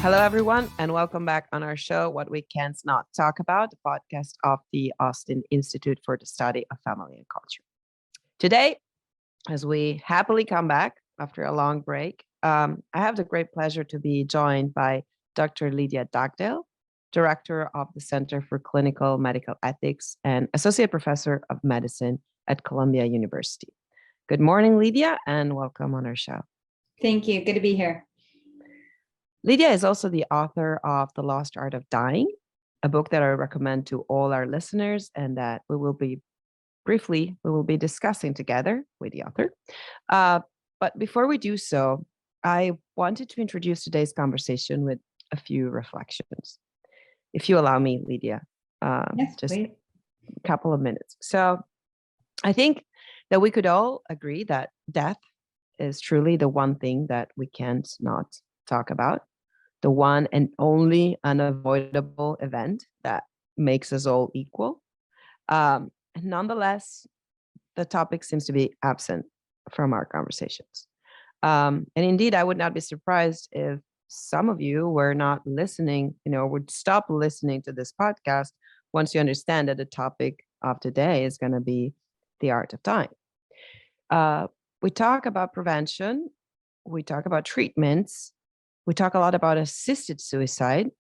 Hello, everyone, and welcome back on our show, What We Can't Not Talk About, the podcast of the Austin Institute for the Study of Family and Culture. Today, as we happily come back after a long break, I have the great pleasure to be joined by Dr. Lydia Dugdale, Director of the Center for Clinical Medical Ethics and Associate Professor of Medicine at Columbia University. Good morning, Lydia, and welcome on our show. Thank you. Good to be here. Lydia is also the author of The Lost Art of Dying, a book that I recommend to all our listeners and that we will be discussing together with the author. But before we do so, I wanted to introduce today's conversation with a few reflections. If you allow me, Lydia, Yes, just please. a couple of minutes. So I think that we could all agree that death is truly the one thing that we can't not talk about, the one and only unavoidable event that makes us all equal. Nonetheless, the topic seems to be absent from our conversations. And indeed, I would not be surprised if some of you were not listening, would stop listening to this podcast once you understand that the topic of today is going to be the art of dying. We talk about prevention, we talk about treatments, we talk a lot about assisted suicide,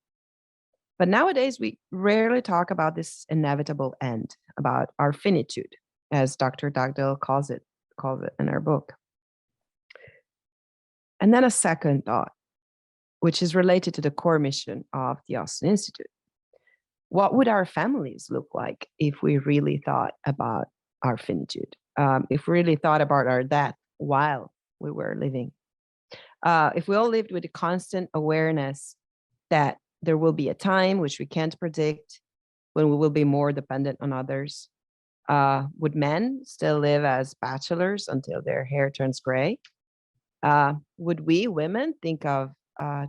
but nowadays we rarely talk about this inevitable end, about our finitude, as Dr. Dugdale calls it in her book. And then a second thought, which is related to the core mission of the Austin Institute. What would our families look like if we really thought about our finitude? If we really thought about our death while we were living? If we all lived with a constant awareness that there will be a time which we can't predict, when we will be more dependent on others, would men still live as bachelors until their hair turns gray? Would we women think of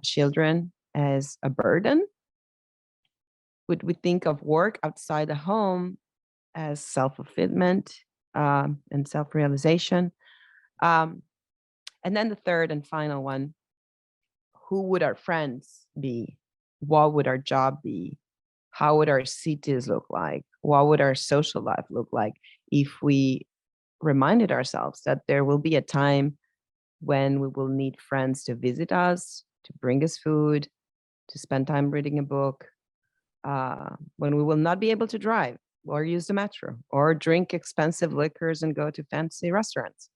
children as a burden? Would we think of work outside the home as self-fulfillment and self-realization? And then the third and final one, who would our friends be? What would our job be? How would our cities look like? What would our social life look like if we reminded ourselves that there will be a time when we will need friends to visit us, to bring us food, to spend time reading a book, when we will not be able to drive or use the metro or drink expensive liquors and go to fancy restaurants?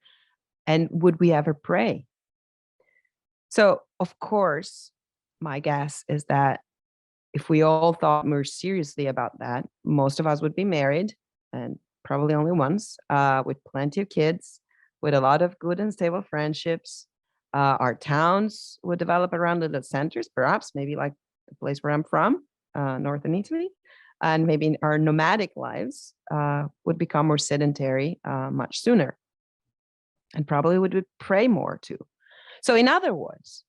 And would we ever pray? So, of course, my guess is that if we all thought more seriously about that, most of us would be married, and probably only once, with plenty of kids, with a lot of good and stable friendships. Our towns would develop around little centers, perhaps maybe like the place where I'm from, northern Italy. And maybe our nomadic lives would become more sedentary much sooner. And probably would pray more too. So in other words,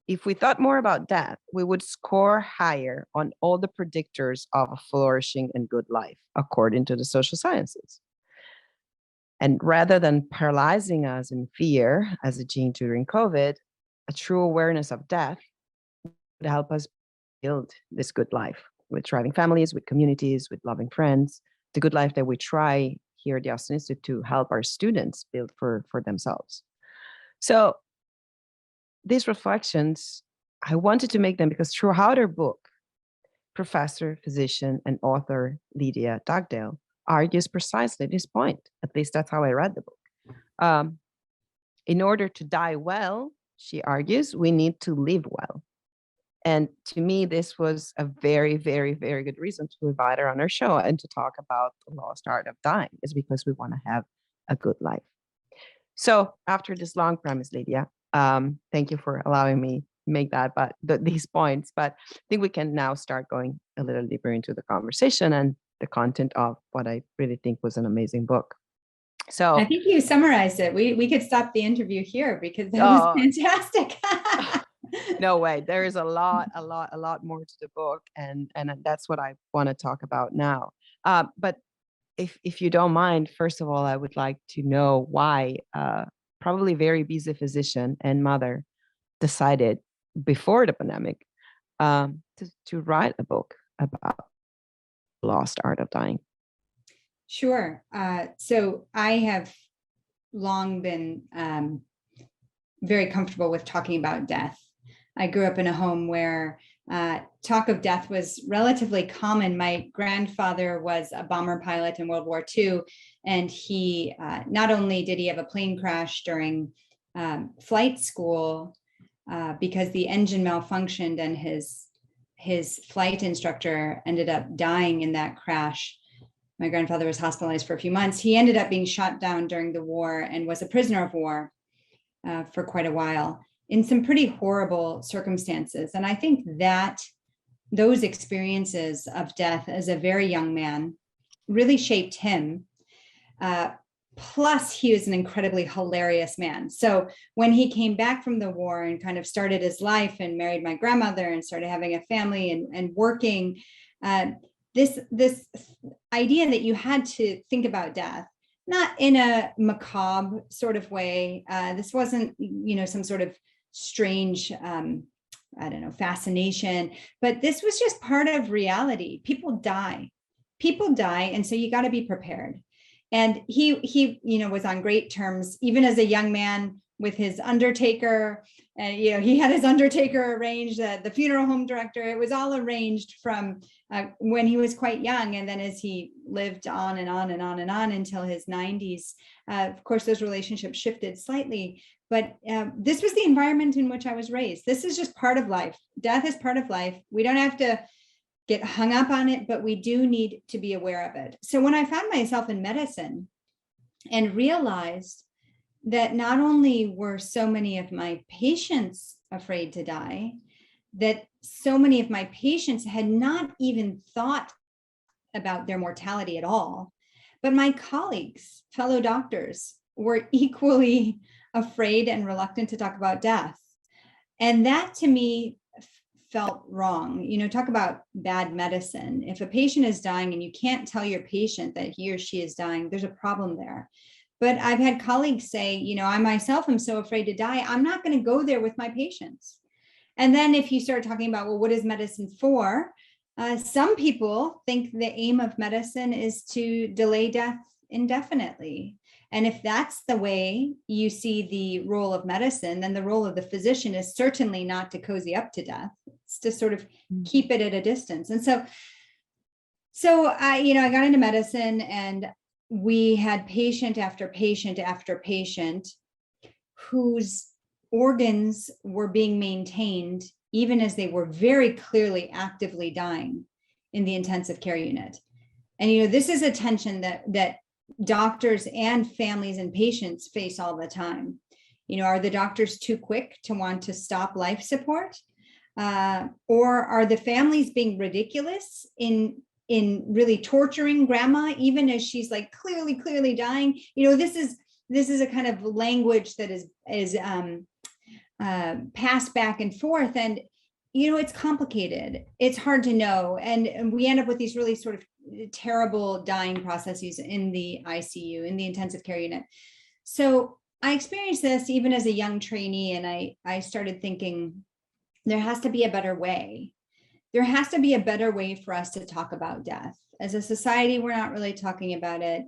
if we thought more about death, we would score higher on all the predictors of a flourishing and good life, according to the social sciences. And rather than paralyzing us in fear, as a gene during COVID, a true awareness of death would help us build this good life with thriving families, with communities, with loving friends, the good life that we try here at the Austin Institute to help our students build for themselves. So these reflections, I wanted to make them because throughout her book, professor, physician, and author Lydia Dugdale argues precisely this point. At least that's how I read the book. In order to die well, she argues, we need to live well. And to me, this was a very, very, very good reason to invite her on our show and to talk about the lost art of dying, is because we want to have a good life. So after this long premise, Lydia, thank you for allowing me make that, but these points. But I think we can now start going a little deeper into the conversation and the content of what I really think was an amazing book. So I think you summarized it. We could stop the interview here because that was fantastic. No way. There is a lot more to the book, and that's what I want to talk about now. But if you don't mind, first of all, I would like to know why probably very busy physician and mother decided before the pandemic to write a book about the lost art of dying? Sure. So I have long been very comfortable with talking about death. I grew up in a home where talk of death was relatively common. My grandfather was a bomber pilot in World War II, and he not only did he have a plane crash during flight school because the engine malfunctioned and his flight instructor ended up dying in that crash. My grandfather was hospitalized for a few months. He ended up being shot down during the war and was a prisoner of war for quite a while in some pretty horrible circumstances. And I think that those experiences of death as a very young man really shaped him. Plus, he was an incredibly hilarious man. So when he came back from the war and kind of started his life and married my grandmother and started having a family and working, this idea that you had to think about death, not in a macabre sort of way. This wasn't, some sort of strange, fascination, but this was just part of reality. People die, and so you got to be prepared. And he was on great terms, even as a young man, with his undertaker. And he had his undertaker arranged, the funeral home director. It was all arranged from when he was quite young, and then as he lived on and on and on and on until his 90s. Of course, those relationships shifted slightly, but this was the environment in which I was raised. This is just part of life. Death is part of life. We don't have to get hung up on it, but we do need to be aware of it. So when I found myself in medicine and realized that not only were so many of my patients afraid to die, that so many of my patients had not even thought about their mortality at all, but my colleagues, fellow doctors, were equally afraid and reluctant to talk about death. And that to me felt wrong. Talk about bad medicine. If a patient is dying and you can't tell your patient that he or she is dying, there's a problem there. But I've had colleagues say, I myself am so afraid to die, I'm not going to go there with my patients. And then if you start talking about, well, what is medicine for? Some people think the aim of medicine is to delay death indefinitely. And if that's the way you see the role of medicine, then the role of the physician is certainly not to cozy up to death. It's to sort of keep it at a distance. And so I got into medicine, and we had patient after patient after patient whose organs were being maintained, even as they were very clearly actively dying in the intensive care unit. And, this is a tension that doctors and families and patients face all the time. Are the doctors too quick to want to stop life support? Or are the families being ridiculous in really torturing grandma, even as she's like clearly dying? This is a kind of language that is passed back and forth, and it's complicated. It's hard to know, and we end up with these really sort of terrible dying processes in the ICU, in the intensive care unit. So I experienced this even as a young trainee, and I started thinking there has to be a better way. There has to be a better way for us to talk about death. As a society, we're not really talking about it.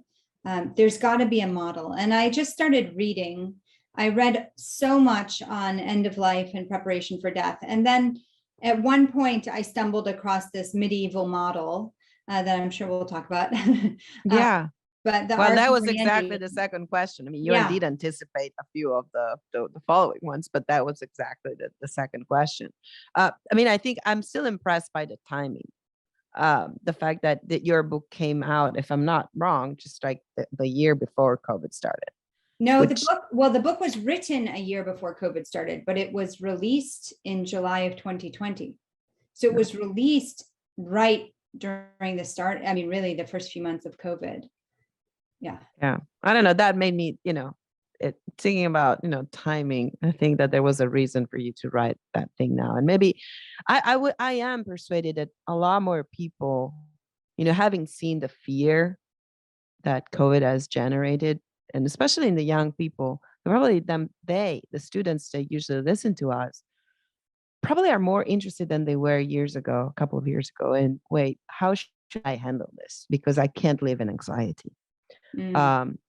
There's got to be a model. And I just started reading. I read so much on end of life and preparation for death. And then at one point, I stumbled across this medieval model that I'm sure we'll talk about. Yeah. But that was exactly the second question. I mean, you indeed anticipate a few of the following ones, but that was exactly the second question. I think I'm still impressed by the timing. The fact that your book came out, if I'm not wrong, just like the year before COVID started. No, the book was written a year before COVID started, but it was released in July of 2020. So it was released right during the start. Really the first few months of COVID. Yeah. I don't know. That made me, thinking about, timing. I think that there was a reason for you to write that thing now. And maybe I am persuaded that a lot more people, having seen the fear that COVID has generated, and especially in the young people, probably the students that usually listen to us, probably are more interested than they were years ago, a couple of years ago. And wait, how should I handle this? Because I can't live in anxiety.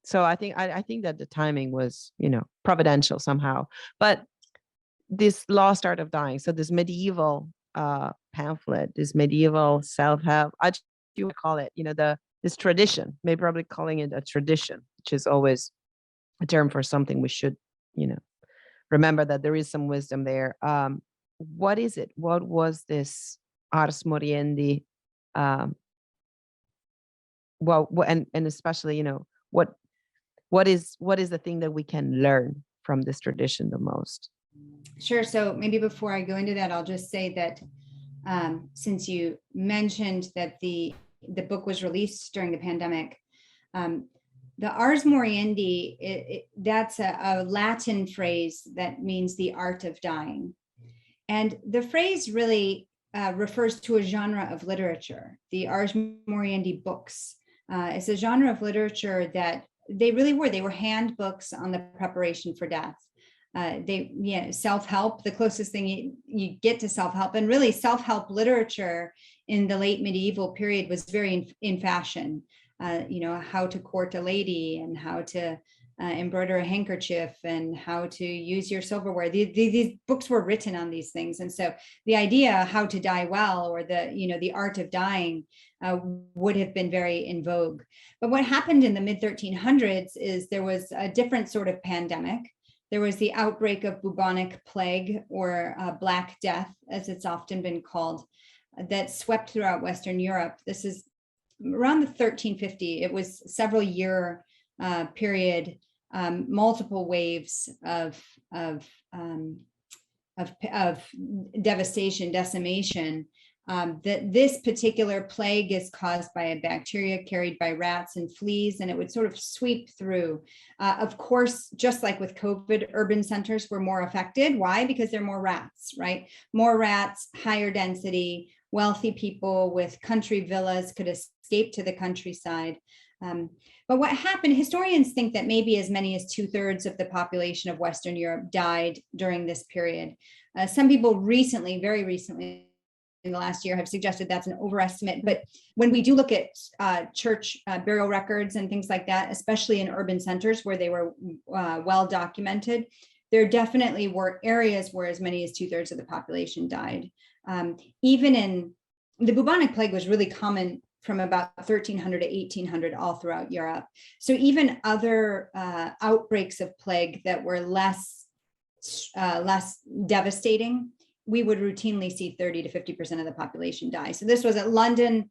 So I think that the timing was, providential somehow. But this lost art of dying, so this medieval pamphlet, this medieval self-help, I just you would call it, this tradition, maybe probably calling it a tradition, which is always a term for something we should, remember that there is some wisdom there. What is it? What was this Ars Moriendi? And especially, what is the thing that we can learn from this tradition the most? Sure. So maybe before I go into that, I'll just say that since you mentioned that the book was released during the pandemic, the Ars Moriendi, that's a Latin phrase that means the art of dying. And the phrase really refers to a genre of literature. The Ars Moriendi books is a genre of literature that they were handbooks on the preparation for death. Self-help, the closest thing you get to self-help, and really self-help literature in the late medieval period was very in fashion. How to court a lady, and how to embroider a handkerchief, and how to use your silverware. These books were written on these things. And so the idea how to die well, or the art of dying would have been very in vogue. But what happened in the mid 1300s is there was a different sort of pandemic. There was the outbreak of bubonic plague, or Black Death, as it's often been called, that swept throughout Western Europe. This is around the 1350. It was several year period, multiple waves of devastation, decimation. That this particular plague is caused by a bacteria carried by rats and fleas, and it would sort of sweep through. Of course, just like with COVID, urban centers were more affected. Why? Because there are more rats, right? More rats, higher density, wealthy people with country villas could escape to the countryside. But what happened, historians think that maybe as many as 2/3 of the population of Western Europe died during this period. Some people very recently, in the last year, have suggested that's an overestimate. But when we do look at church burial records and things like that, especially in urban centers where they were well documented, there definitely were areas where as many as 2/3 of the population died. Even in the bubonic plague was really common from about 1300 to 1800 all throughout Europe. So even other outbreaks of plague that were less devastating, we would routinely see 30 to 50% of the population die. So this was at London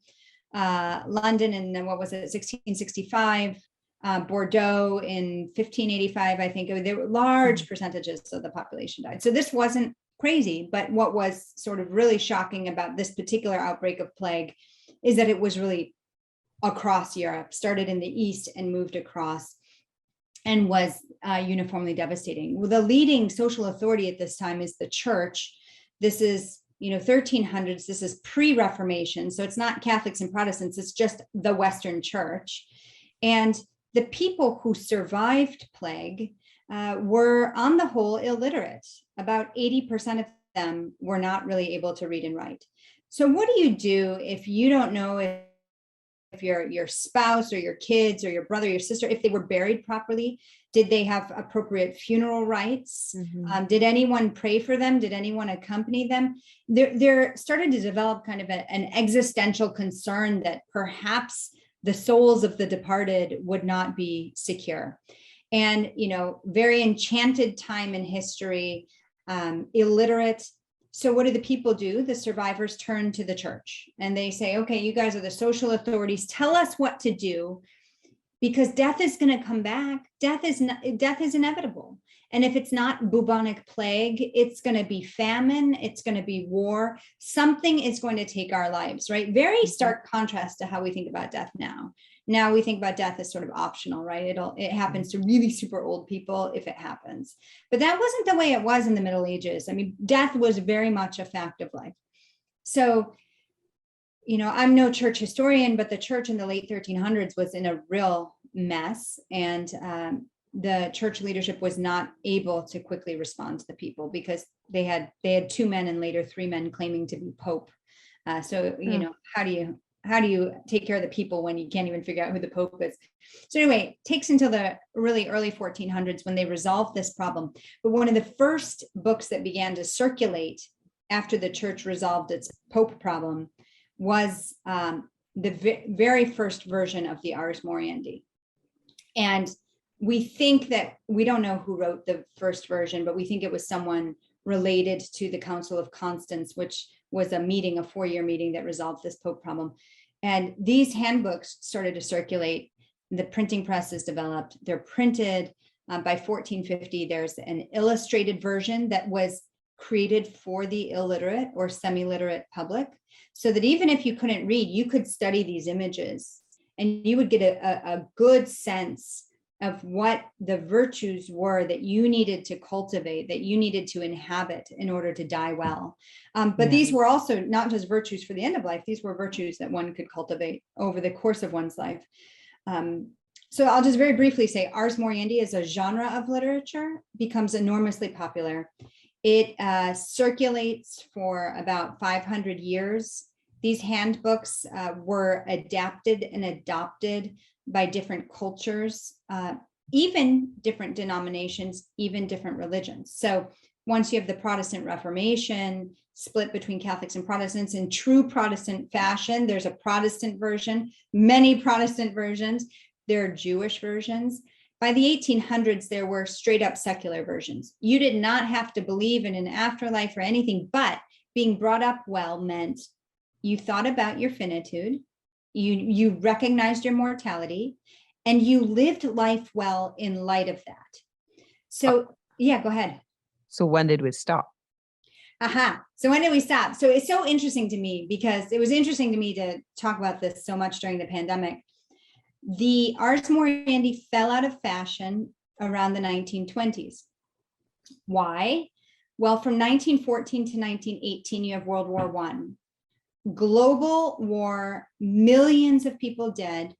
in, 1665, Bordeaux in 1585, I think. There were large percentages of the population died. So this wasn't crazy, but what was sort of really shocking about this particular outbreak of plague is that it was really across Europe, started in the East and moved across, and was uniformly devastating. Well, the leading social authority at this time is the church. This is, 1300s. This is pre-Reformation. So it's not Catholics and Protestants. It's just the Western Church. And the people who survived plague were, on the whole, illiterate. About 80% of them were not really able to read and write. So what do you do if you don't know if your spouse or your kids or your brother, your sister, if they were buried properly? Did they have appropriate funeral rites? Mm-hmm. Did anyone pray for them? Did anyone accompany them? There started to develop kind of an existential concern that perhaps the souls of the departed would not be secure. And, very enchanted time in history, illiterate. So what do the people do? The survivors turn to the church and they say, okay, you guys are the social authorities. Tell us what to do, because death is going to come back. Death is inevitable. And if it's not bubonic plague, it's going to be famine. It's going to be war. Something is going to take our lives, right? Very stark contrast to how we think about death now. Now we think about death as sort of optional, right? It happens to really super old people if it happens. But that wasn't the way it was in the Middle Ages. I mean, death was very much a fact of life. So, I'm no church historian, but the church in the late 1300s was in a real mess. And the church leadership was not able to quickly respond to the people because they had 2 men and later 3 men claiming to be Pope. So, you know, how do you take care of the people when you can't even figure out who the Pope is? So anyway, it takes until the really early 1400s when they resolved this problem. But one of the first books that began to circulate after the church resolved its Pope problem was the very first version of the Ars Moriendi. And we think that, we don't know who wrote the first version, but we think it was someone related to the Council of Constance, which was a 4-year meeting that resolved this Pope problem. And these handbooks started to circulate. The printing press is developed. They're printed. By 1450, there's an illustrated version that was created for the illiterate or semi-literate public, so that even if you couldn't read, you could study these images and you would get a good sense of what the virtues were that you needed to cultivate, that you needed to inhabit in order to die well. But these were also not just virtues for the end of life, these were virtues that one could cultivate over the course of one's life. So I'll just very briefly say Ars Moriendi as a genre of literature becomes enormously popular. It circulates for about 500 years. These handbooks were adapted and adopted by different cultures, even different denominations, even different religions. So once you have the Protestant Reformation split between Catholics and Protestants in true Protestant fashion, there's a Protestant version, many Protestant versions, there are Jewish versions. By the 1800s, there were straight up secular versions. You did not have to believe in an afterlife or anything, but being brought up well meant you thought about your finitude, you recognized your mortality, and you lived life well in light of that. So yeah, go ahead. So when did we stop? So when did we stop? So it's so interesting to me because it was interesting to me to talk about this so much during the pandemic. The Ars Moriendi fell out of fashion around the 1920s. Why? Well, from 1914 to 1918, you have World War I. Global war, millions of people dead,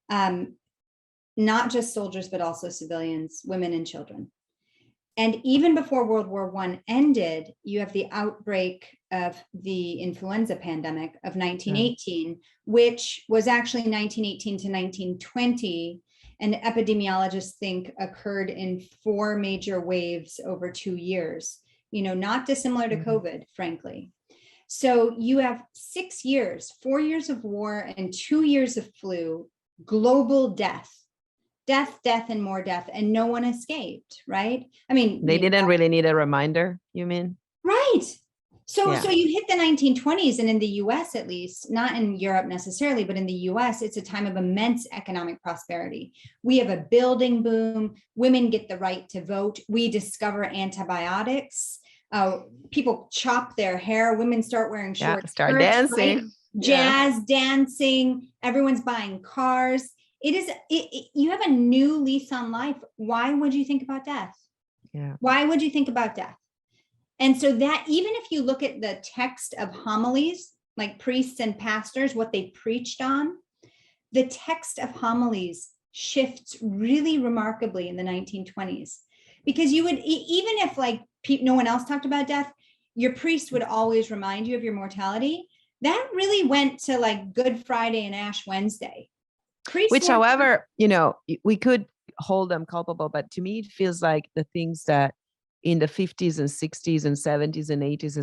not just soldiers, but also civilians, women and children. And even before World War I ended, you have the outbreak of the influenza pandemic of 1918, which was actually 1918 to 1920. And epidemiologists think occurred in 4 major waves over 2 years, you know, not dissimilar to COVID, frankly. So you have 6 years, 4 years of war and 2 years of flu, global death, and more death, and no one escaped, right? I mean, they didn't really need a reminder, you mean? Right. So you hit the 1920s, and in the US, at least, not in Europe necessarily, but in the US, it's a time of immense economic prosperity. We have a building boom. Women get the right to vote. We discover antibiotics. People chop their hair. Women start wearing short start skirts, dancing, right? Jazz dancing. Everyone's buying cars. You have a new lease on life. Why would you think about death? Why would you think about death? And so that, even if you look at the text of homilies, like priests and pastors, what they preached on, the text of homilies shifts really remarkably in the 1920s. Because you would, even if like no one else talked about death, your priest would always remind you of your mortality. That really went to like Good Friday and Ash Wednesday. Which, however, you know, we could hold them culpable, but to me, it feels like the things that in the 50s and 60s and 70s and 80s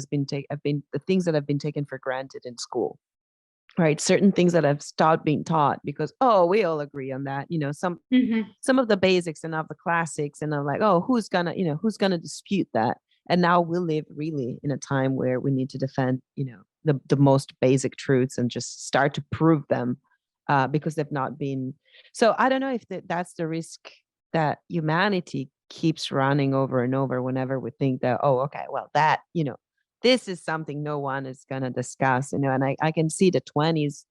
have been the things that have been taken for granted in school, right? Certain things that have stopped being taught because, we all agree on that, you know, some of the basics and of the classics, and I'm like, who's gonna dispute that? And now we live really in a time where we need to defend, you know, the most basic truths and just start to prove them. Because they've not been. So I don't know if that's the risk that humanity keeps running over and over whenever we think that, that, you know, this is something no one is going to discuss, you know, and I can see the 20s,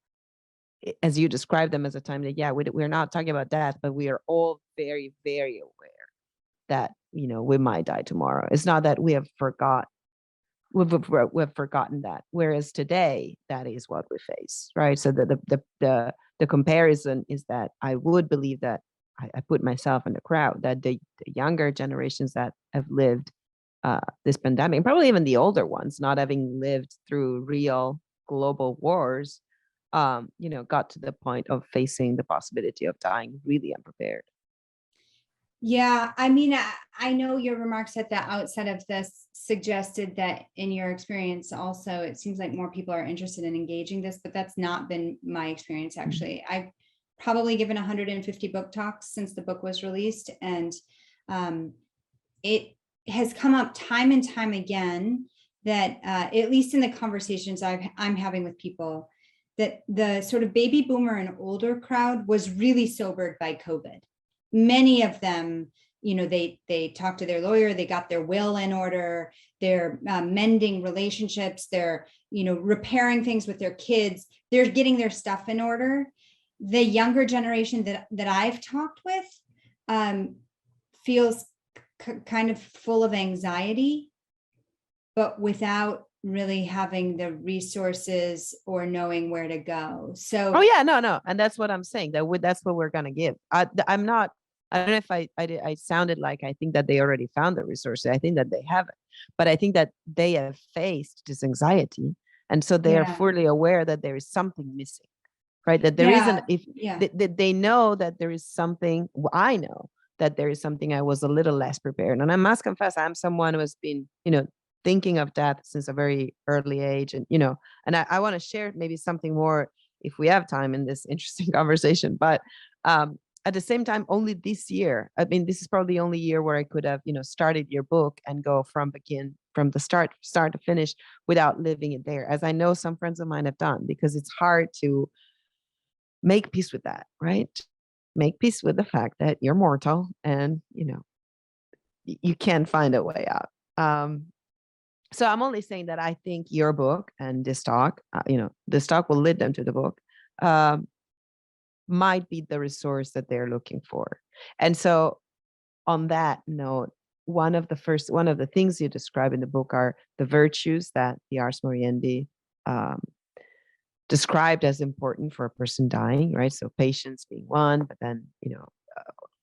as you describe them, as a time that, we're not talking about death, but we are all very, very aware that, you know, we might die tomorrow. It's not that we have forgotten. We've forgotten that. Whereas today, that is what we face, right? So the comparison is that I would believe that I put myself in the crowd, that the younger generations that have lived this pandemic, probably even the older ones, not having lived through real global wars, got to the point of facing the possibility of dying really unprepared. Yeah, I mean, I know your remarks at the outset of this suggested that in your experience also, it seems like more people are interested in engaging this, but that's not been my experience, actually. I've probably given 150 book talks since the book was released, and it has come up time and time again that, at least in the conversations I'm having with people, that the sort of baby boomer and older crowd was really sobered by COVID. Many of them, they talked to their lawyer, they got their will in order, they're mending relationships, they're, repairing things with their kids, they're getting their stuff in order. The younger generation that I've talked with feels kind of full of anxiety, but without really having the resources or knowing where to go. So, oh yeah, no, and that's what I'm saying. That's what we're gonna give. I'm not. I don't know if I sounded like I think that they already found the resources. I think that they haven't, but I think that they have faced this anxiety, and so they are fully aware that there is something missing, right? That there isn't. If they know that there is something, I know that there is something. I was a little less prepared, and I must confess, I'm someone who has been, thinking of death since a very early age, and and I want to share maybe something more if we have time in this interesting conversation, but. At the same time, only this year, I mean, this is probably the only year where I could have, started your book and go from the start to finish without living it there, as I know some friends of mine have done, because it's hard to make peace with that, right? Make peace with the fact that you're mortal and, you can't find a way out. So I'm only saying that I think your book and this talk, this talk will lead them to the book. Might be the resource that they're looking for. And so on that note, one of the things you describe in the book are the virtues that the Ars Moriendi described as important for a person dying, right? So patience being one, but then,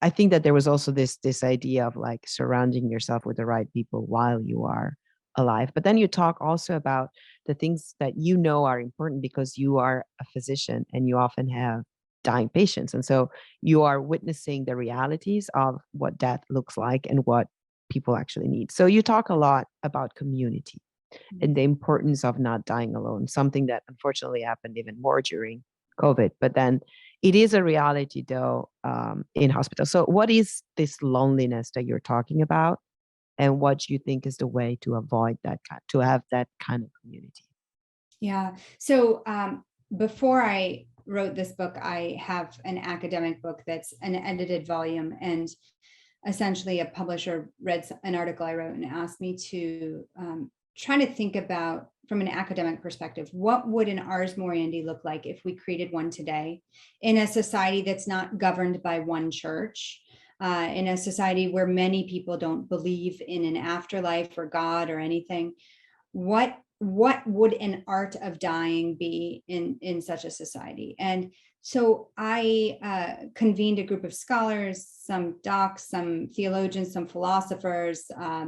I think that there was also this idea of like surrounding yourself with the right people while you are alive. But then you talk also about the things that are important because you are a physician and you often have dying patients. And so you are witnessing the realities of what death looks like and what people actually need. So you talk a lot about community and the importance of not dying alone, something that unfortunately happened even more during COVID. But then it is a reality though, in hospitals. So what is this loneliness that you're talking about? And what do you think is the way to avoid that, to have that kind of community? Yeah. So before I wrote this book, I have an academic book that's an edited volume, and essentially a publisher read an article I wrote and asked me to try to think about, from an academic perspective, what would an Ars Moriendi look like if we created one today in a society that's not governed by one church, in a society where many people don't believe in an afterlife or God or anything. What would an art of dying be in such a society? And so I convened a group of scholars, some docs, some theologians, some philosophers, a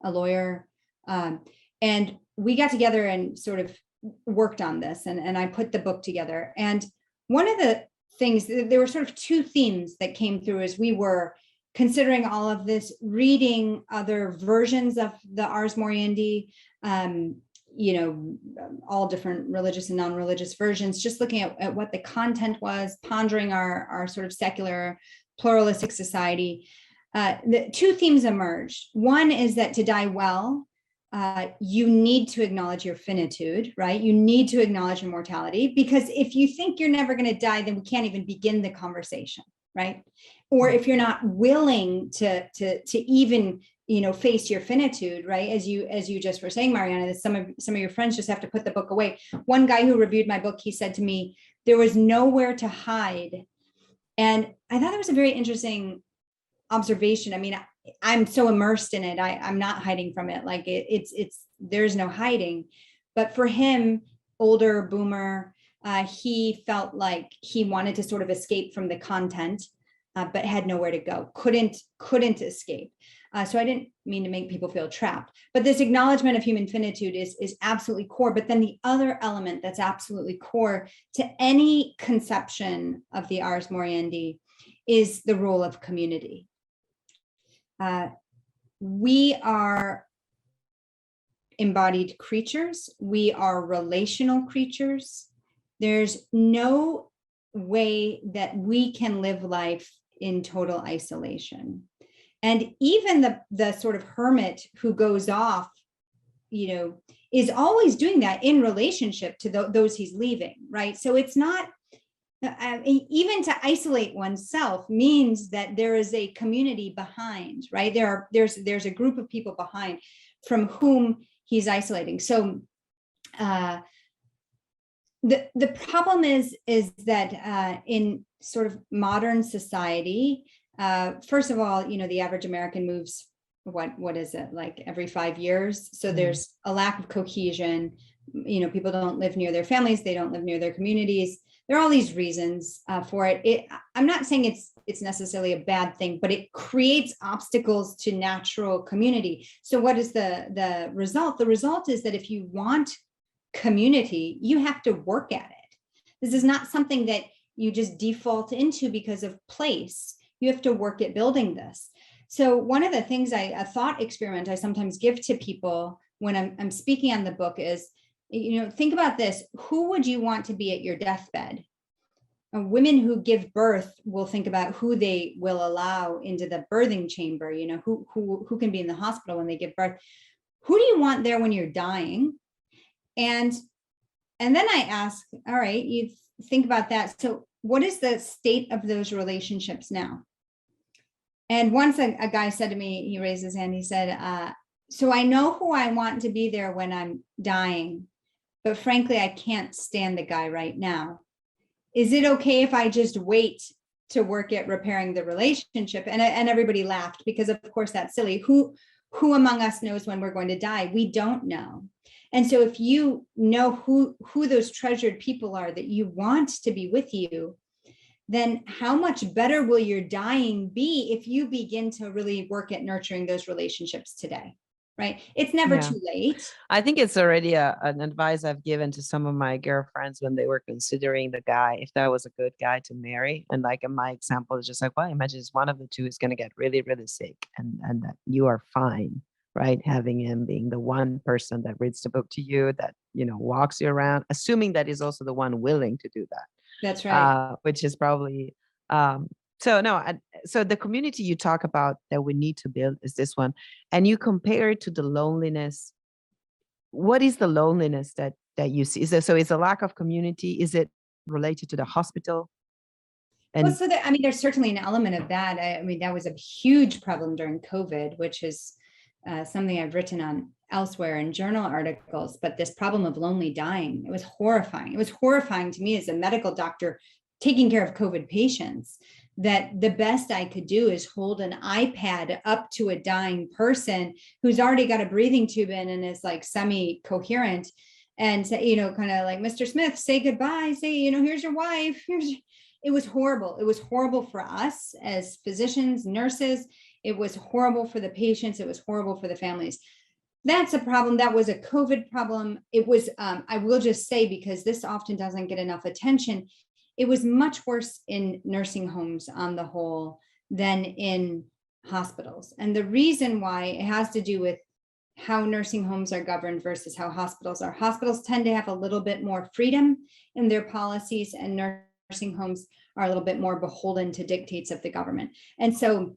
lawyer, and we got together and sort of worked on this, and I put the book together. And one of the things, there were sort of two themes that came through as we were considering all of this, reading other versions of the Ars Moriendi, all different religious and non-religious versions, just looking at what the content was, pondering our sort of secular pluralistic society. The two themes emerged. One is that to die well, you need to acknowledge your finitude, right? You need to acknowledge your mortality, because if you think you're never going to die, then we can't even begin the conversation, right? Or if you're not willing to even face your finitude, right? As you just were saying, Marianna, that some of your friends just have to put the book away. One guy who reviewed my book, he said to me, there was nowhere to hide. And I thought that was a very interesting observation. I mean, I'm so immersed in it. I'm not hiding from it. Like there's no hiding. But for him, older boomer, he felt like he wanted to sort of escape from the content but had nowhere to go, couldn't escape. So I didn't mean to make people feel trapped, but this acknowledgement of human finitude is absolutely core. But then the other element that's absolutely core to any conception of the Ars Moriendi is the role of community. We are embodied creatures. We are relational creatures. There's no way that we can live life in total isolation. And even the sort of hermit who goes off, is always doing that in relationship to those he's leaving, right? So it's not, even to isolate oneself means that there is a community behind, right? There's a group of people behind from whom he's isolating. So the problem is that in sort of modern society, first of all, the average American moves, what is it, like every 5 years? So there's a lack of cohesion. People don't live near their families. They don't live near their communities. There are all these reasons for it. I'm not saying it's necessarily a bad thing, but it creates obstacles to natural community. So what is the result? The result is that if you want community, you have to work at it. This is not something that you just default into because of place. You have to work at building this. So one of the things a thought experiment I sometimes give to people when I'm speaking on the book is, think about this. Who would you want to be at your deathbed? Women who give birth will think about who they will allow into the birthing chamber, who can be in the hospital when they give birth. Who do you want there when you're dying? And then I ask, all right, you think about that. So what is the state of those relationships now? And once a guy said to me, he raised his hand, he said, so I know who I want to be there when I'm dying, but frankly, I can't stand the guy right now. Is it okay if I just wait to work at repairing the relationship? And everybody laughed because of course that's silly. Who among us knows when we're going to die? We don't know. And so if you know who those treasured people are that you want to be with you, then how much better will your dying be if you begin to really work at nurturing those relationships today, right? It's never too late. I think it's already an advice I've given to some of my girlfriends when they were considering the guy, if that was a good guy to marry. And like in my example, it's just like, well, imagine one of the two is going to get really, really sick and that you are fine, right? Having him being the one person that reads the book to you, that, walks you around, assuming that he's also the one willing to do that. That's right. Which is probably, so the community you talk about that we need to build is this one. And you compare it to the loneliness. What is the loneliness that you see? Is a lack of community? Is it related to the hospital? And there's certainly an element of that. That was a huge problem during COVID, which is something I've written on elsewhere in journal articles, but this problem of lonely dying, it was horrifying. It was horrifying to me as a medical doctor taking care of COVID patients, that the best I could do is hold an iPad up to a dying person who's already got a breathing tube in and is like semi-coherent and say, kind of like, Mr. Smith, say goodbye, say, here's your wife. It was horrible. It was horrible for us as physicians, nurses. It was horrible for the patients. It was horrible for the families. That's a problem. That was a COVID problem. It was, I will just say, because this often doesn't get enough attention, it was much worse in nursing homes on the whole than in hospitals. And the reason why, it has to do with how nursing homes are governed versus how hospitals are. Hospitals tend to have a little bit more freedom in their policies, and nursing homes are a little bit more beholden to dictates of the government. And so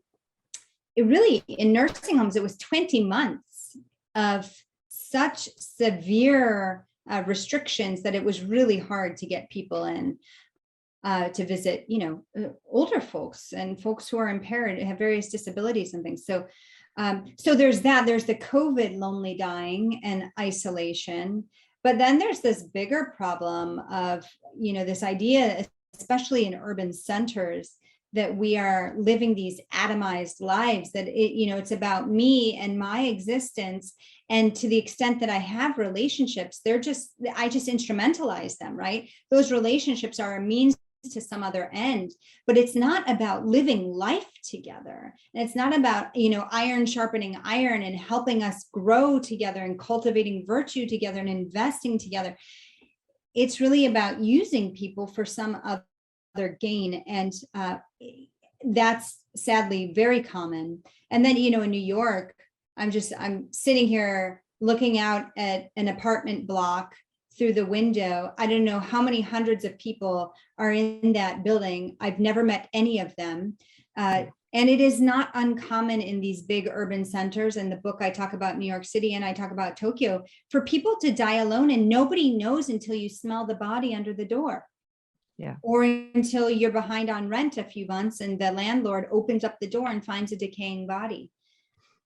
it really, in nursing homes, it was 20 months of such severe restrictions that it was really hard to get people in to visit, older folks and folks who are impaired, have various disabilities and things. So there's that. There's the COVID lonely dying and isolation. But then there's this bigger problem of, this idea, especially in urban centers, that we are living these atomized lives, that it's about me and my existence. And to the extent that I have relationships, I just instrumentalize them, right? Those relationships are a means to some other end, but it's not about living life together. And it's not about, iron sharpening iron and helping us grow together and cultivating virtue together and investing together. It's really about using people for some other gain. And that's sadly very common. And then, in New York, I'm sitting here looking out at an apartment block through the window. I don't know how many hundreds of people are in that building. I've never met any of them. And it is not uncommon in these big urban centers. In the book, I talk about New York City and I talk about Tokyo, for people to die alone, and nobody knows until you smell the body under the door. Yeah. Or until you're behind on rent a few months and the landlord opens up the door and finds a decaying body.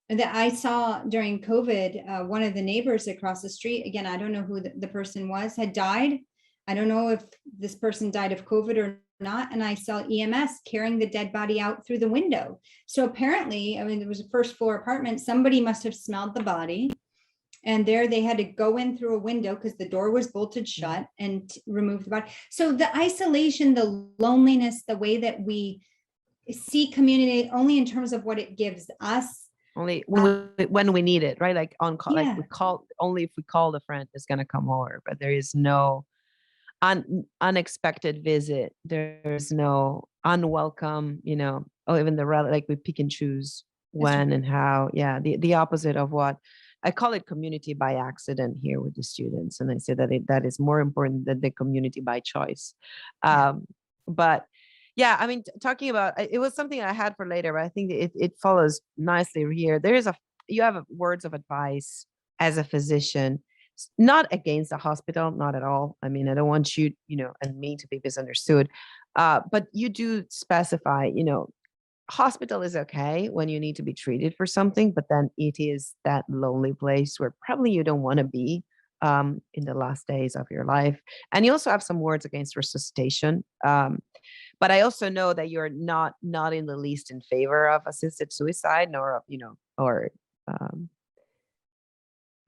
That I saw during COVID, one of the neighbors across the street, again, I don't know who the person was, had died. I don't know if this person died of COVID or not. And I saw EMS carrying the dead body out through the window. So apparently, it was a first floor apartment. Somebody must have smelled the body. And there they had to go in through a window because the door was bolted shut and remove the body. So the isolation, the loneliness, the way that we see community only in terms of what it gives us. Only when we need it, right? Like on call, Yeah. like we call, only if we call the friend is going to come over, but there is no unexpected visit. There's no unwelcome, or even like we pick and choose when and how. Yeah. The opposite of what I call it community by accident here with the students. And I say that that is more important than the community by choice. But yeah, talking about, it was something I had for later, but I think it follows nicely here. You have words of advice as a physician, not against the hospital, not at all. I don't want you, and me to be misunderstood. But you do specify, hospital is okay when you need to be treated for something, but then it is that lonely place where probably you don't want to be in the last days of your life. And you also have some words against resuscitation. But I also know that you're not in the least in favor of assisted suicide, nor of, or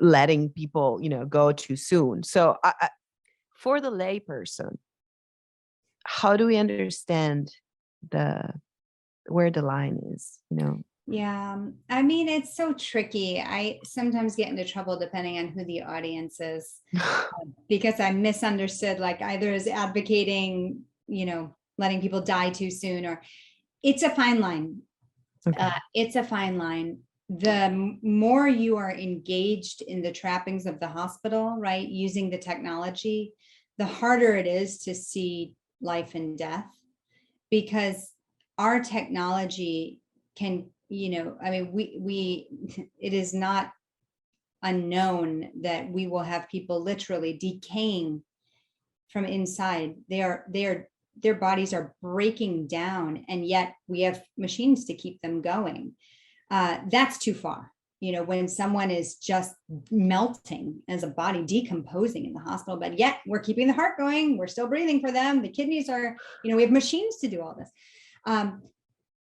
letting people, go too soon. So for the lay person, how do we understand where the line is, Yeah, it's so tricky. I sometimes get into trouble depending on who the audience is because I'm misunderstood, like either as advocating, letting people die too soon, or it's a fine line. Okay. It's a fine line. The more you are engaged in the trappings of the hospital, right, using the technology, the harder it is to see life and death, because our technology can, we it is not unknown that we will have people literally decaying from inside. Their bodies are breaking down, and yet we have machines to keep them going. That's too far. When someone is just melting as a body, decomposing in the hospital bed, yet we're keeping the heart going, we're still breathing for them, the kidneys are, we have machines to do all this.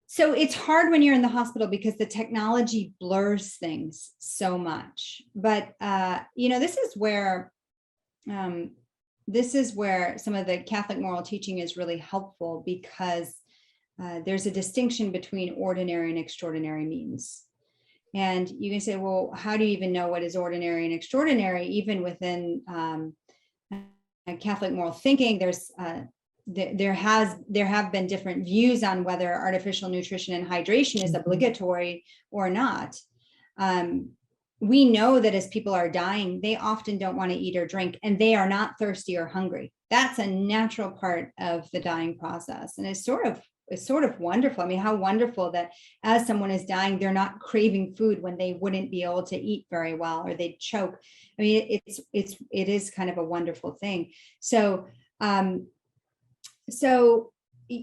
So it's hard when you're in the hospital because the technology blurs things so much. But, this is where some of the Catholic moral teaching is really helpful, because there's a distinction between ordinary and extraordinary means. And you can say, well, how do you even know what is ordinary and extraordinary? Even within Catholic moral thinking, there have been different views on whether artificial nutrition and hydration is obligatory or not. We know that as people are dying, they often don't want to eat or drink, and they are not thirsty or hungry. That's a natural part of the dying process. And it's sort of wonderful. How wonderful that as someone is dying, they're not craving food when they wouldn't be able to eat very well, or they'd choke. It is kind of a wonderful thing. So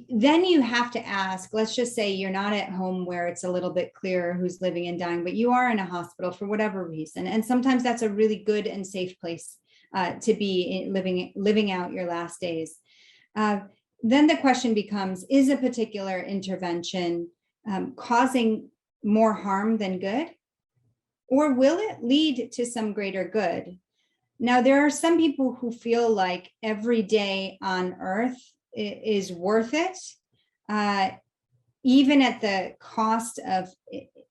then you have to ask, let's just say you're not at home where it's a little bit clearer who's living and dying, but you are in a hospital for whatever reason. And sometimes that's a really good and safe place to be living out your last days. Then the question becomes, is a particular intervention causing more harm than good? Or will it lead to some greater good? Now, there are some people who feel like every day on earth is worth it, even at the cost of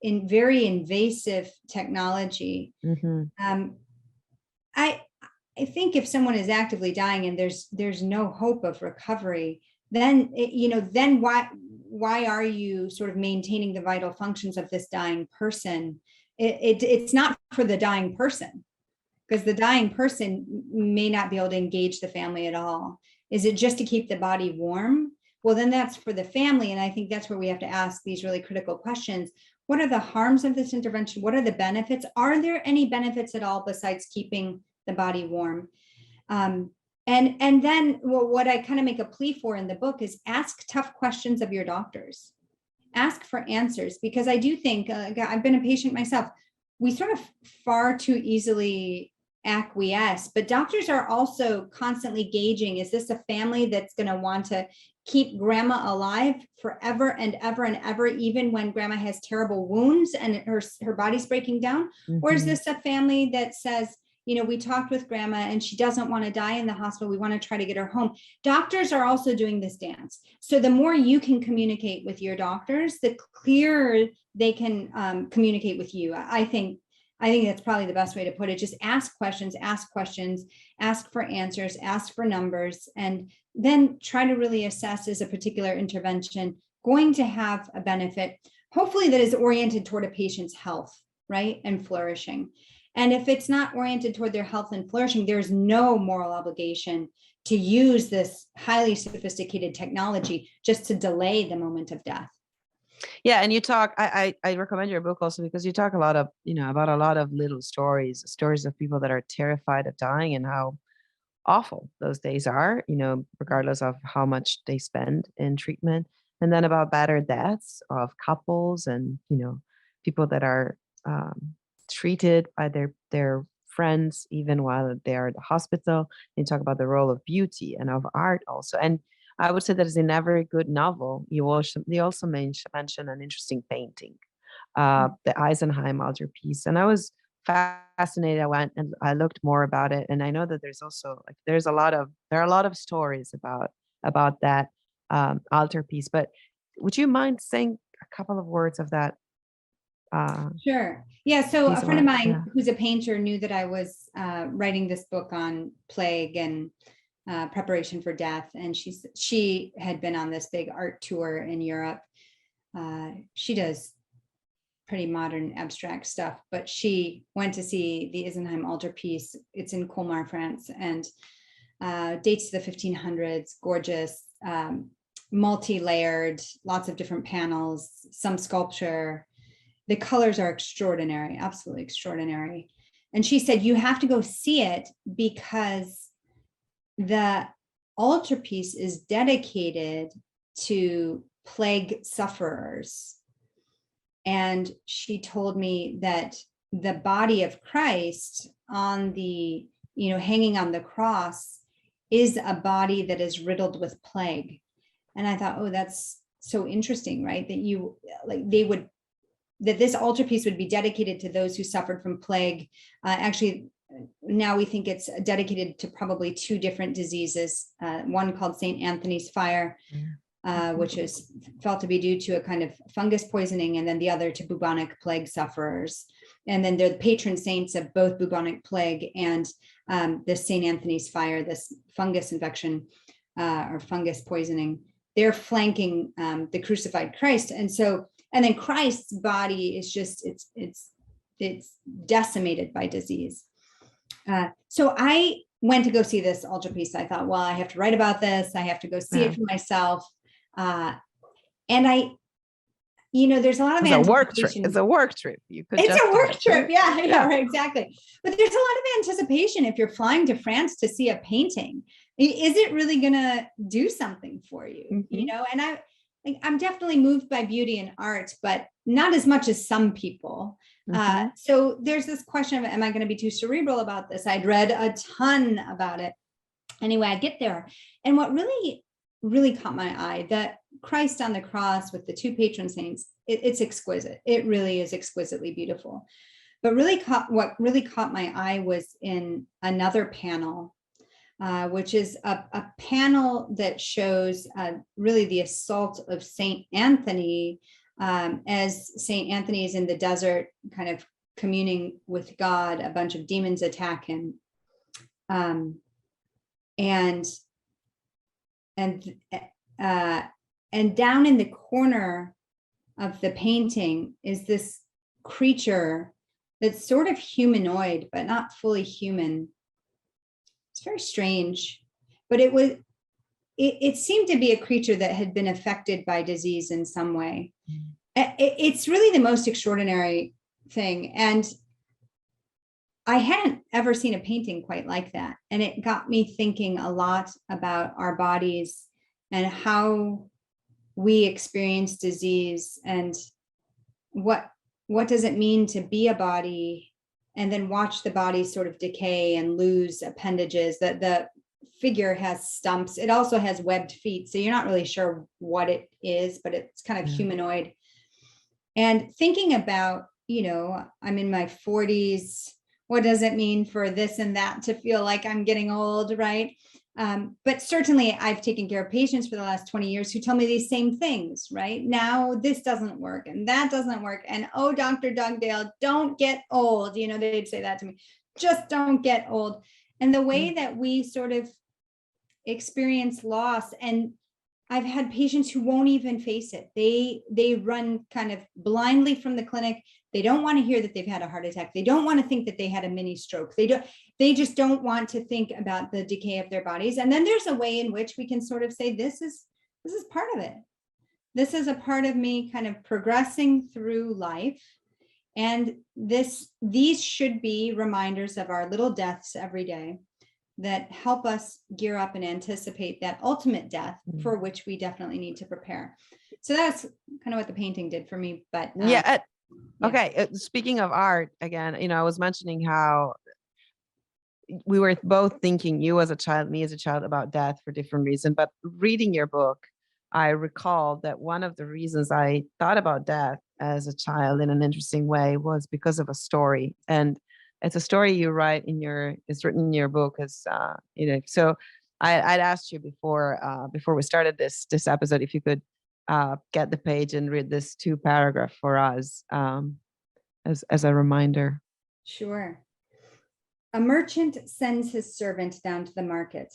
in very invasive technology. I think if someone is actively dying and there's no hope of recovery, then then why are you sort of maintaining the vital functions of this dying person? It's not for the dying person, because the dying person may not be able to engage the family at all. Is it just to keep the body warm? Well, then that's for the family. And I think that's where we have to ask these really critical questions. What are the harms of this intervention? What are the benefits? Are there any benefits at all besides keeping the body warm? And then what I kind of make a plea for in the book is ask tough questions of your doctors. Ask for answers, because I do think, I've been a patient myself, we sort of far too easily acquiesce, but doctors are also constantly gauging, is this a family that's going to want to keep grandma alive forever and ever and ever, even when grandma has terrible wounds and her body's breaking down? Or is this a family that says, we talked with grandma and she doesn't want to die in the hospital, we want to try to get her home? Doctors are also doing this dance. So the more you can communicate with your doctors, the clearer they can communicate with you. I think that's probably the best way to put it. Just ask questions, ask for answers, ask for numbers, and then try to really assess, is a particular intervention going to have a benefit, hopefully that is oriented toward a patient's health, right, and flourishing. And if it's not oriented toward their health and flourishing, there's no moral obligation to use this highly sophisticated technology just to delay the moment of death. Yeah, and you talk. I recommend your book also because you talk a lot of about a lot of little stories of people that are terrified of dying and how awful those days are. Regardless of how much they spend in treatment, and then about battered deaths of couples and people that are treated by their friends even while they're at the hospital. You talk about the role of beauty and of art also, and I would say that is in every good novel. They also mention an interesting painting, the Eisenheim altarpiece, and I was fascinated. I went and I looked more about it, and I know that there's also there are a lot of stories about that altarpiece. But would you mind saying a couple of words of that? Sure. Yeah. So a friend of mine who's a painter knew that I was writing this book on plague and preparation for death, and she had been on this big art tour in Europe. She does pretty modern abstract stuff, but she went to see the Eisenheim altarpiece. It's in Colmar, France, and dates to the 1500s. Gorgeous, multi-layered, lots of different panels, some sculpture. The colors are extraordinary, absolutely extraordinary. And she said, you have to go see it because the altarpiece is dedicated to plague sufferers. And she told me that the body of Christ on the, hanging on the cross is a body that is riddled with plague. And I thought, oh, that's so interesting, right? That this altarpiece would be dedicated to those who suffered from plague. Actually, now we think it's dedicated to probably two different diseases, one called St. Anthony's fire, which is felt to be due to a kind of fungus poisoning, and then the other to bubonic plague sufferers. And then they're the patron saints of both bubonic plague and this St. Anthony's fire, this fungus infection or fungus poisoning. They're flanking the crucified Christ. And then Christ's body is just, it's decimated by disease. So I went to go see this altarpiece. I thought, well, I have to write about this. I have to go see it for myself. And there's a lot of anticipation. It's a work trip. It's a work trip. Yeah, right, exactly. But there's a lot of anticipation if you're flying to France to see a painting. Is it really going to do something for you? And I'm definitely moved by beauty and art, but not as much as some people. So there's this question of, am I going to be too cerebral about this? I'd read a ton about it. Anyway, I get there. And what really, really caught my eye, that Christ on the cross with the two patron saints, it's exquisite. It really is exquisitely beautiful. But what really caught my eye was in another panel which is a panel that shows really the assault of Saint Anthony, as Saint Anthony is in the desert, kind of communing with God. A bunch of demons attack him, and down in the corner of the painting is this creature that's sort of humanoid, but not fully human. It's very strange, but it seemed to be a creature that had been affected by disease in some way. It's really the most extraordinary thing. And I hadn't ever seen a painting quite like that. And it got me thinking a lot about our bodies and how we experience disease, and what does it mean to be a body and then watch the body sort of decay and lose appendages. That the figure has stumps. It also has webbed feet, so you're not really sure what it is, but it's kind of humanoid. And thinking about, I'm in my 40s. What does it mean for this and that to feel like I'm getting old, right? But certainly I've taken care of patients for the last 20 years who tell me these same things, right? Now this doesn't work and that doesn't work. And, oh, Dr. Dugdale, don't get old. They'd say that to me, just don't get old. And the way that we sort of experience loss, and I've had patients who won't even face it. They run kind of blindly from the clinic. They don't want to hear that they've had a heart attack. They don't want to think that they had a mini stroke. They just don't want to think about the decay of their bodies. And then there's a way in which we can sort of say, this is part of it. This is a part of me kind of progressing through life. And these should be reminders of our little deaths every day that help us gear up and anticipate that ultimate death for which we definitely need to prepare. So that's kind of what the painting did for me. But okay. Speaking of art, again, I was mentioning how we were both thinking, you as a child, me as a child, about death for different reasons. But reading your book, I recall that one of the reasons I thought about death as a child in an interesting way was because of a story. And it's a story you write it's written in your book as, so I'd asked you before we started this episode, if you could get the page and read this 2 paragraph for us as a reminder. Sure. A merchant sends his servant down to the market.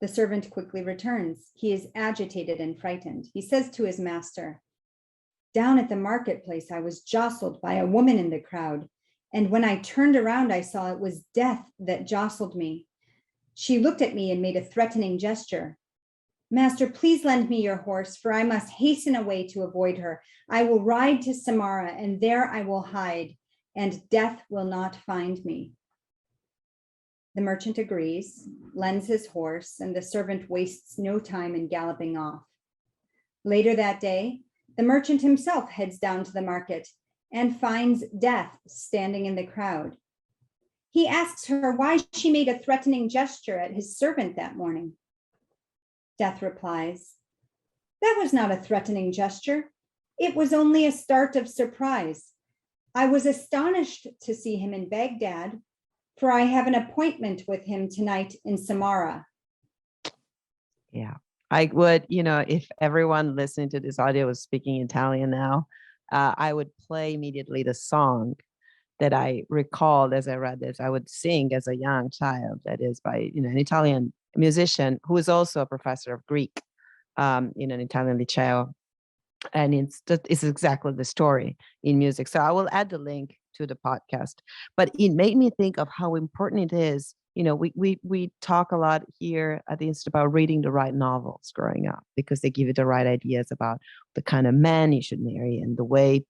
The servant quickly returns. He is agitated and frightened. He says to his master, "Down at the marketplace, I was jostled by a woman in the crowd. And when I turned around, I saw it was death that jostled me. She looked at me and made a threatening gesture. Master, please lend me your horse, for I must hasten away to avoid her. I will ride to Samara, and there I will hide, and death will not find me." The merchant agrees, lends his horse, and the servant wastes no time in galloping off. Later that day, the merchant himself heads down to the market and finds Death standing in the crowd. He asks her why she made a threatening gesture at his servant that morning. Death replies, "That was not a threatening gesture. It was only a start of surprise. I was astonished to see him in Baghdad, for I have an appointment with him tonight in Samara." Yeah, I would, if everyone listening to this audio was speaking Italian now, I would play immediately the song that I recalled as I read this. I would sing as a young child, that is by, an Italian musician who is also a professor of Greek in an Italian liceo. And it's exactly the story in music. So I will add the link to the podcast. But it made me think of how important it is. We talk a lot here at the Institute about reading the right novels growing up, because they give you the right ideas about the kind of man you should marry and the way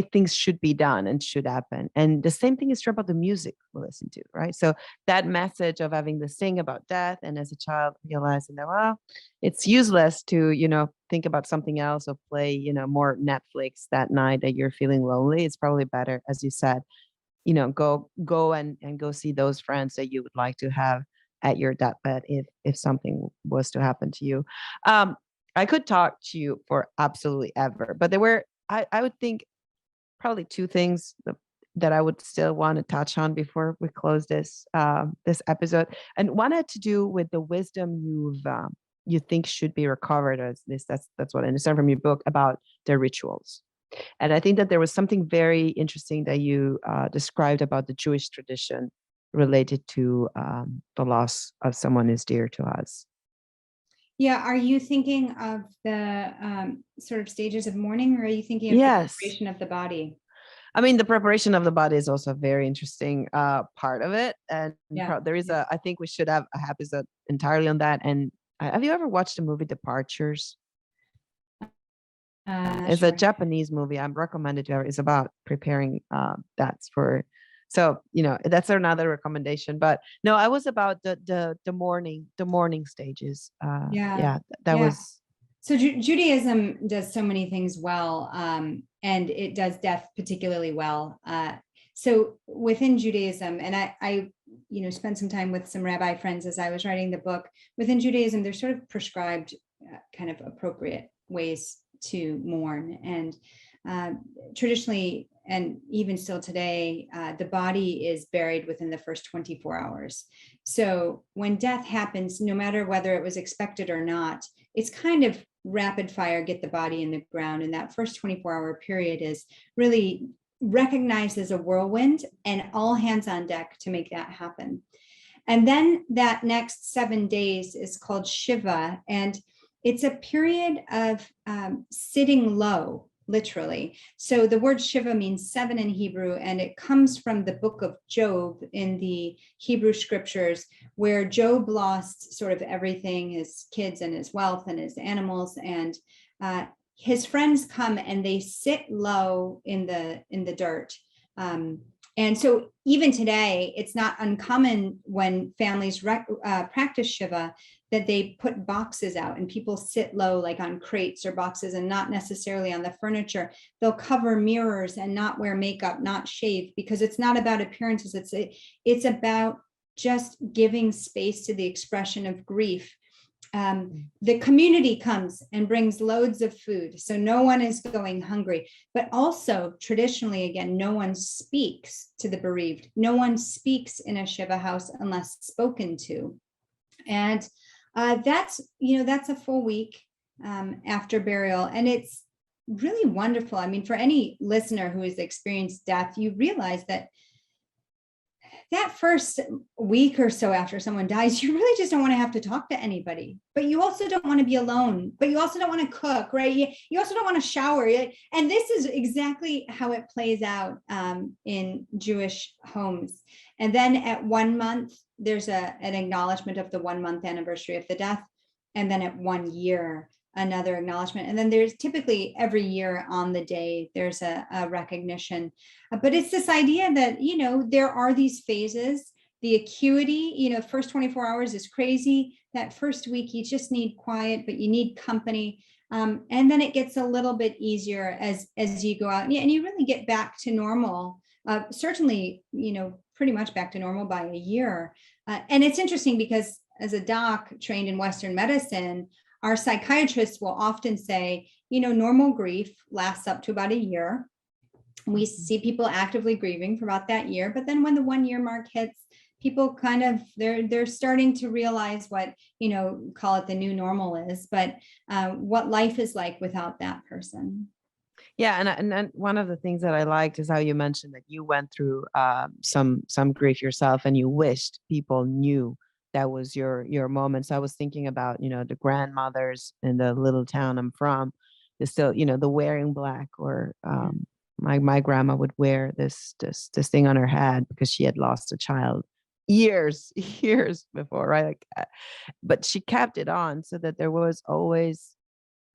things should be done and should happen. And the same thing is true about the music we listen to, right? So that message of having to sing about death, and as a child realizing that, well, it's useless to, think about something else or play, more Netflix that night that you're feeling lonely. It's probably better, as you said, go and go see those friends that you would like to have at your deathbed if something was to happen to you. I could talk to you for absolutely ever, but there were, I would think, probably 2 things. that I would still want to touch on before we close this episode, and one had to do with the wisdom you think should be recovered, as this that's what I understand from your book about their rituals. And I think that there was something very interesting that you described about the Jewish tradition related to the loss of someone who's dear to us. Yeah. Are you thinking of the sort of stages of mourning, or are you thinking of the Yes. preparation of the body? I mean, the preparation of the body is also a very interesting part of it. And there is I think we should have a episode entirely on that. And have you ever watched the movie Departures? It's Sure. a Japanese movie. I'm recommended to her. It's about preparing that's for. So, that's another recommendation. But no, I was about the mourning stages. That was. So Judaism does so many things well, and it does death particularly well. So within Judaism, and I spent some time with some rabbi friends as I was writing the book. Within Judaism, there's sort of prescribed kind of appropriate ways to mourn, and traditionally, and even still today, the body is buried within the first 24 hours. So when death happens, no matter whether it was expected or not, it's kind of rapid fire, get the body in the ground. And that first 24-hour period is really recognized as a whirlwind, and all hands on deck to make that happen. And then that next 7 days is called Shiva. And it's a period of sitting low, literally. So the word Shiva means 7 in Hebrew, and it comes from the book of Job in the Hebrew scriptures, where Job lost sort of everything, his kids and his wealth and his animals. And his friends come and they sit low in the dirt. And so even today, it's not uncommon when families practice Shiva that they put boxes out and people sit low, like on crates or boxes, and not necessarily on the furniture. They'll cover mirrors and not wear makeup, not shave, because it's not about appearances. It's about just giving space to the expression of grief. The community comes and brings loads of food, so no one is going hungry. But also, traditionally, again, no one speaks to the bereaved. No one speaks in a Shiva house unless spoken to. And that's a full week after burial. And it's really wonderful. I mean, for any listener who has experienced death, you realize that first week or so after someone dies, you really just don't want to have to talk to anybody, but you also don't want to be alone, but you also don't want to cook, right? You also don't want to shower. And this is exactly how it plays out in Jewish homes. And then at 1 month, there's an acknowledgement of the 1 month anniversary of the death. And then at 1 year, another acknowledgement. And then there's typically every year on the day, there's a recognition. But it's this idea that, there are these phases. The acuity, first 24 hours is crazy. That first week, you just need quiet, but you need company. And then it gets a little bit easier as you go out, and you really get back to normal. Certainly, pretty much back to normal by a year. And it's interesting because as a doc trained in Western medicine, our psychiatrists will often say, normal grief lasts up to about a year. We see people actively grieving for about that year, but then when the 1 year mark hits, people kind of, they're starting to realize what, call it the new normal is, but what life is like without that person. Yeah, and one of the things that I liked is how you mentioned that you went through some grief yourself, and you wished people knew that was your moment. So I was thinking about, the grandmothers in the little town I'm from, they're still, the wearing black, or my grandma would wear this thing on her head because she had lost a child years before, right? But she kept it on so that there was always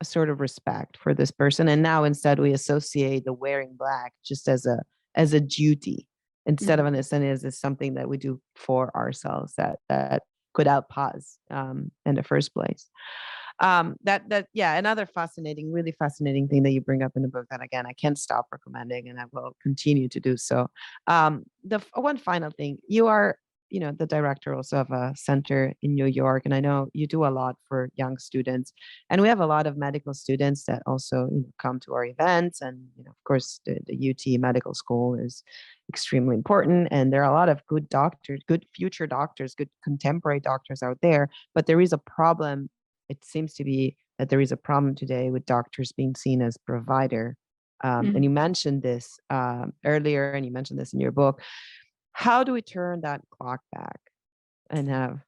a sort of respect for this person. And now instead we associate the wearing black just as a duty, instead of an incentive, as something that we do for ourselves that could help us in the first place. Another really fascinating thing that you bring up in the book that, again, I can't stop recommending, and I will continue to do so. The one final thing, you are the director also of a center in New York, and I know you do a lot for young students. And we have a lot of medical students that also come to our events. And of course, the UT Medical School is extremely important. And there are a lot of good doctors, good future doctors, good contemporary doctors out there. But there is a problem. It seems to be that there is a problem today with doctors being seen as provider. And you mentioned this earlier, and you mentioned this in your book. How do we turn that clock back and have?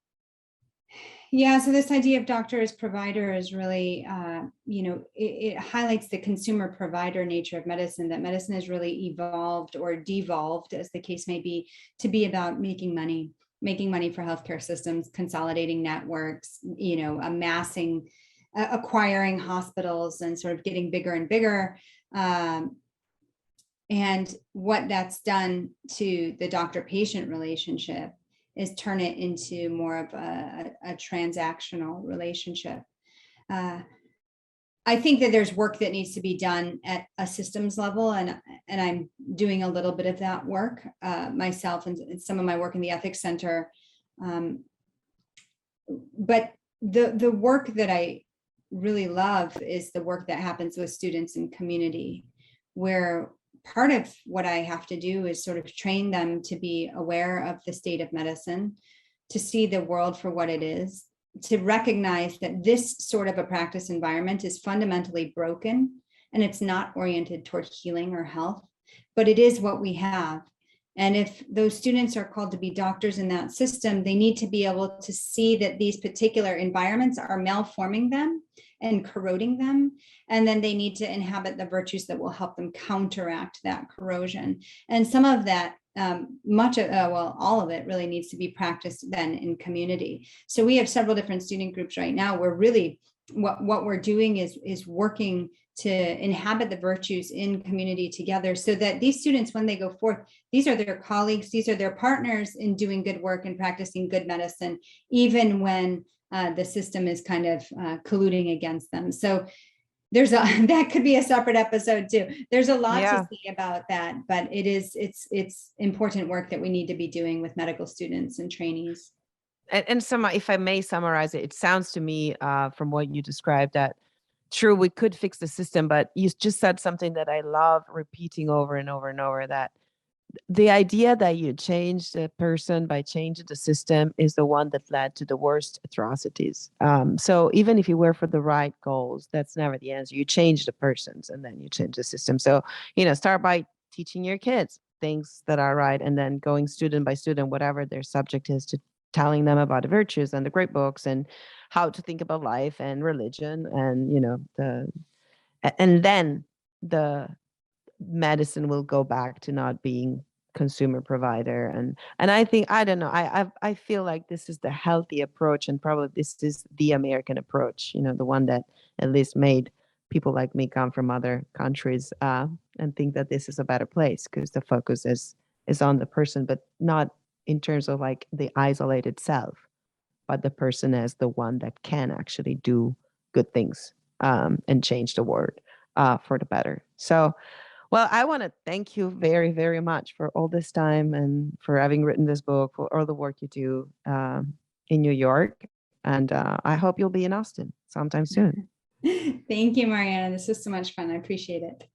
Yeah, so this idea of doctor as provider is really, it highlights the consumer provider nature of medicine, that medicine has really evolved or devolved, as the case may be, to be about making money for healthcare systems, consolidating networks, amassing, acquiring hospitals, and sort of getting bigger and bigger. And what that's done to the doctor-patient relationship is turn it into more of a transactional relationship. I think that there's work that needs to be done at a systems level, and I'm doing a little bit of that work myself and some of my work in the Ethics Center. But the work that I really love is the work that happens with students in community, where part of what I have to do is sort of train them to be aware of the state of medicine, to see the world for what it is, to recognize that this sort of a practice environment is fundamentally broken and it's not oriented toward healing or health, but it is what we have. And if those students are called to be doctors in that system, they need to be able to see that these particular environments are malforming them and corroding them. And then they need to inhabit the virtues that will help them counteract that corrosion. And some of that, all of it really needs to be practiced then in community. So we have several different student groups right now where really what we're doing is working to inhabit the virtues in community together, so that these students, when they go forth, these are their colleagues, these are their partners in doing good work and practicing good medicine, even when the system is kind of colluding against them. So that could be a separate episode too. There's a lot to say about that, but it's important work that we need to be doing with medical students and trainees. And if I may summarize it, it sounds to me from what you described that true, we could fix the system, but you just said something that I love repeating over and over and over, that the idea that you change the person by changing the system is the one that led to the worst atrocities. So even if you were for the right goals, that's never the answer. You change the persons and then you change the system. So, start by teaching your kids things that are right, and then going student by student, whatever their subject is, to telling them about the virtues and the great books and how to think about life and religion, and and then the medicine will go back to not being consumer provider. And I think, I don't know, I feel like this is the healthy approach, and probably this is the American approach, the one that at least made people like me come from other countries and think that this is a better place, because the focus is on the person, but not in terms of like the isolated self, but the person as the one that can actually do good things and change the world for the better. So, well, I want to thank you very, very much for all this time and for having written this book, for all the work you do in New York. And I hope you'll be in Austin sometime soon. Thank you, Marianna. This was so much fun. I appreciate it.